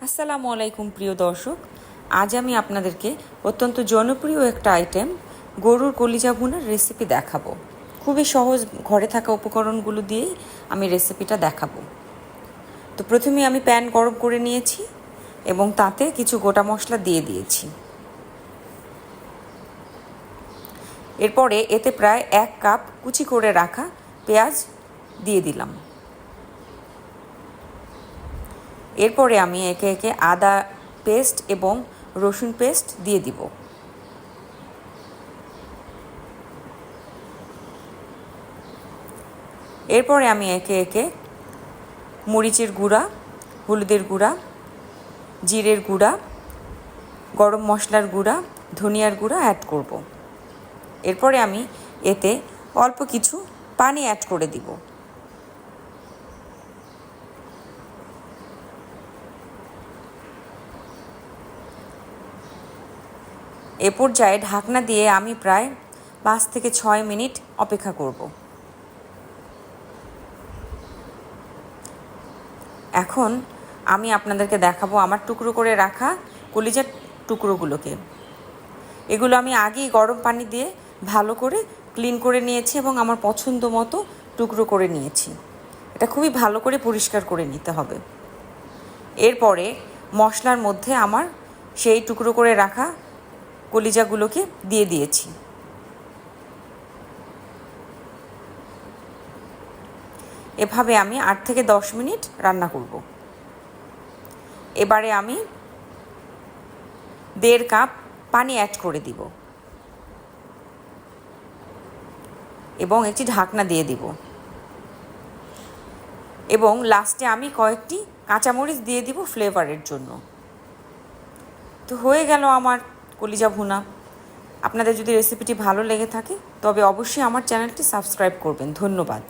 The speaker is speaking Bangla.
আসসালামু আলাইকুম প্রিয় দর্শক, আজ আমি আপনাদেরকে অত্যন্ত জনপ্রিয় একটা আইটেম গরুর কলিজা ভুনার রেসিপি দেখাবো। খুবই সহজ, ঘরে থাকা উপকরণগুলো দিয়েই আমি রেসিপিটা দেখাবো। তো প্রথমে আমি প্যান গরম করে নিয়েছি এবং তাতে কিছু গোটা মশলা দিয়ে দিয়েছি। এরপরে এতে প্রায় 1 কাপ কুচি করে রাখা পেঁয়াজ দিয়ে দিলাম। এরপরে আমি একে একে আদা পেস্ট এবং রসুন পেস্ট দিয়ে দিব। এরপরে আমি একে একে মরিচের গুঁড়া, হলুদের গুঁড়া, জিরের গুঁড়া, গরম মশলার গুঁড়া, ধনিয়ার গুঁড়া অ্যাড করব। এরপরে আমি এতে অল্প কিছু পানি অ্যাড করে দিব। এ পর্যায়ে ঢাকনা দিয়ে আমি প্রায় 5 থেকে 6 মিনিট অপেক্ষা করব। এখন আমি আপনাদেরকে দেখাবো আমার টুকরো করে রাখা কলিজার টুকরোগুলোকে। এগুলো আমি আগেই গরম পানি দিয়ে ভালো করে ক্লিন করে নিয়েছি এবং আমার পছন্দ মতো টুকরো করে নিয়েছি। এটা খুবই ভালো করে পরিষ্কার করে নিতে হবে। এরপরে মশলার মধ্যে আমার সেই টুকরো করে রাখা কলিজাগুলোকে দিয়ে দিয়েছি। এভাবে আমি 8 থেকে 10 মিনিট রান্না করব। এবারে আমি 1.5 কাপ পানি অ্যাড করে দিব এবং একটি ঢাকনা দিয়ে দিব এবং লাস্টে আমি কয়েকটি কাঁচামরিচ দিয়ে দিব ফ্লেভারের জন্য। তো হয়ে গেল আমার কলিজা ভুনা। আপনাদের যদি রেসিপিটি ভালো লেগে থাকে তবে অবশ্যই আমার চ্যানেলটি সাবস্ক্রাইব করবেন। ধন্যবাদ।